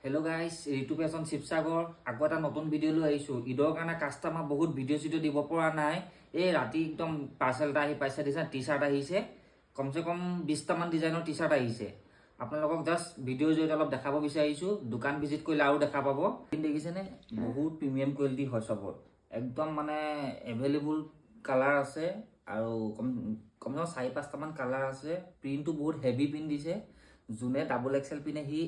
hello guys ऋतु fashion Shivsagar आगो এটা নতুন ভিডিও লৈ আইছো ঈদৰ কাৰণে কাস্টমাৰ বহুত ভিডিও দিব পৰা নাই এই ৰাতি একদম পাৰ্সেলটা আহি পাইছে দিছা টি-শাৰ্ট আহিছে কমসে কম 20 টা মান ডিজাইনৰ টি-শাৰ্ট আহিছে আপোনালোকক জাস্ট ভিডিও জৰিয়তে অলপ দেখাব বিচাৰিছো দোকান ভিজিট কৰিলে আৰু দেখা পাব দেখিছেনে বহুত প্ৰিমিয়াম কোৱালিটি হয় সবৰ একদম মানে এভেইলেবল কালাৰ আছে আৰু কম 4-5 টা মান কালাৰ আছে প্ৰিন্টটো বহুত হেভি প্ৰিন্ট দিছে জুনে ডাবল এক্সেল পিনে হি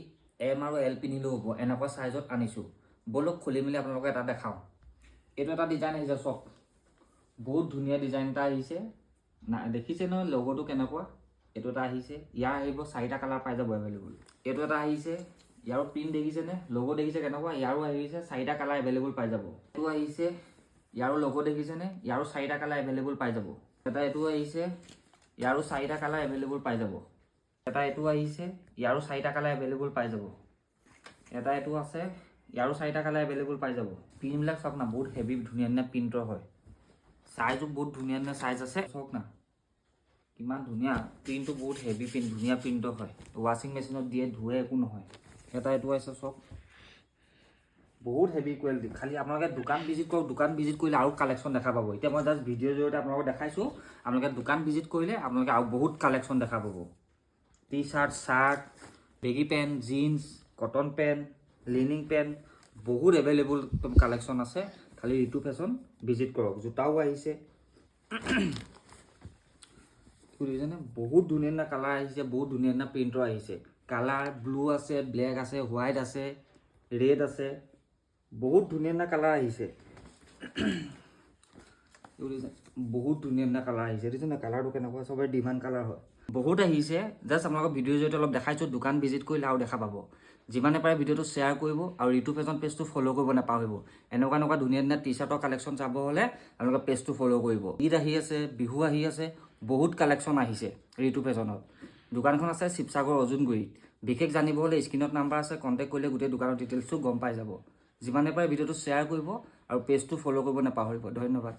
এম আৰু এল পিনিলো হ'ব এনেকুৱা সাইজত আনিছো বলক খুলি মিলি আপোনালোকক এটা দেখাও এটো এটা ডিজাইন আহিছে সব বহুত ধুনিয়া ডিজাইন এটা আহিছে না দেখিছে ন লোগোটো কেনেকুৱা এটো এটা আহিছে ইয়াৰ আহিব 4টা কালাৰ পাই যাব अवेलेबल এটো এটা আহিছে ইয়াৰ প্ৰিন্ট দেখিছে নে লোগো দেখিছে কেনেকুৱা ইয়াৰো আহিছে 4টা কালাৰ अवेलेबल পাই যাব এটো আহিছে ইয়াৰো লোগো দেখিছে নে ইয়াৰো 4টা কালাৰ अवेलेबल পাই যাব এটা এটো আহিছে ইয়াৰো 4টা কালাৰ अवेलेबल পাই যাব এটা এটো আহিছে ইয়াৰো 4টা কালাৰ अवेलेबल পাই যাব এটা এটো আছে ইয়াৰো 4টা কালাৰ अवेलेबल পাই যাব পিন বিলাক সব না বহুত হেভি ধুনিয়া না প্ৰিন্টৰ হয় সাইজও বহুত ধুনিয়া না সাইজ আছে সব না কিমান ধুনিয়া প্ৰিন্টটো বহুত হেভি প্ৰিন্ট ধুনিয়া প্ৰিন্টৰ হয় ওয়াশিং মেচিনত দিয়ে ধুৱে একো নহয় এটা এটো আছে সব বহুত হেভি কোৱালিটি খালি আপোনালোকে দোকান ভিজিট কৰক দোকান ভিজিট কৰিলে আৰু কালেকচন দেখা পাব এতিয়া মই জাস্ট ভিডিও জৰিয়তে আপোনালোকক দেখাইছো আপোনালোকে দোকান ভিজিট কৰিলে আপোনালোকে আৰু বহুত কালেকচন দেখা পাব t shirt shirt baggy pant jeans cotton pant linen pant বহুত अवेलेबल একদম কালেকশন আছে খালি ঋতু ফ্যাশন ভিজিট কৰক জুতাও আহিছে বুজিছেনে বহুত ধুনিয়া কালাৰ আহিছে বহুত ধুনিয়া প্ৰিন্টৰ আহিছে কালাৰ ব্লু আছে ব্ল্যাক আছে হোয়াইট আছে ৰেড আছে বহুত ধুনিয়া কালাৰ আহিছে বহুত ধুনিয়া কালাৰ আহিছে দিছেনে কালাৰটো কেনেকুৱা সবে ডিমান্ড কালাৰ হয় বহুত আহিছে জাস্ট আপোনালোকক ভিডিও জৰিয়তে অলপ দেখাইছো দোকান ভিজিট কৰিলে আৰু দেখা পাব যিমানে পাৰে ভিডিওটো শেয়াৰ কৰিব আৰু ঋতু ফ্যাশন পেজটো ফলো কৰিব নাপাহৰিব এনেকুৱা ধুনিয়া টি-শাৰ্টৰ কালেকশন চাব হলে আপোনালোকে পেজটো ফলো কৰিব ঈদ আহি আছে বিহু আহি আছে বহুত কালেকশন আহিছে ঋতু ফ্যাশনত দোকানখন আছে শিৱসাগৰ অজুনগুৰিত বিশেষ জানিব হলে স্ক্ৰিনত নাম্বাৰ আছে কন্টাক্ট কৰিলে গোটেই দোকানৰ ডিটেইলছটো গম পাই যাব যিমানে পাৰে ভিডিওটো শেয়াৰ কৰিব আৰু পেজটো ফলো কৰিব নাপাহৰিব ধন্যবাদ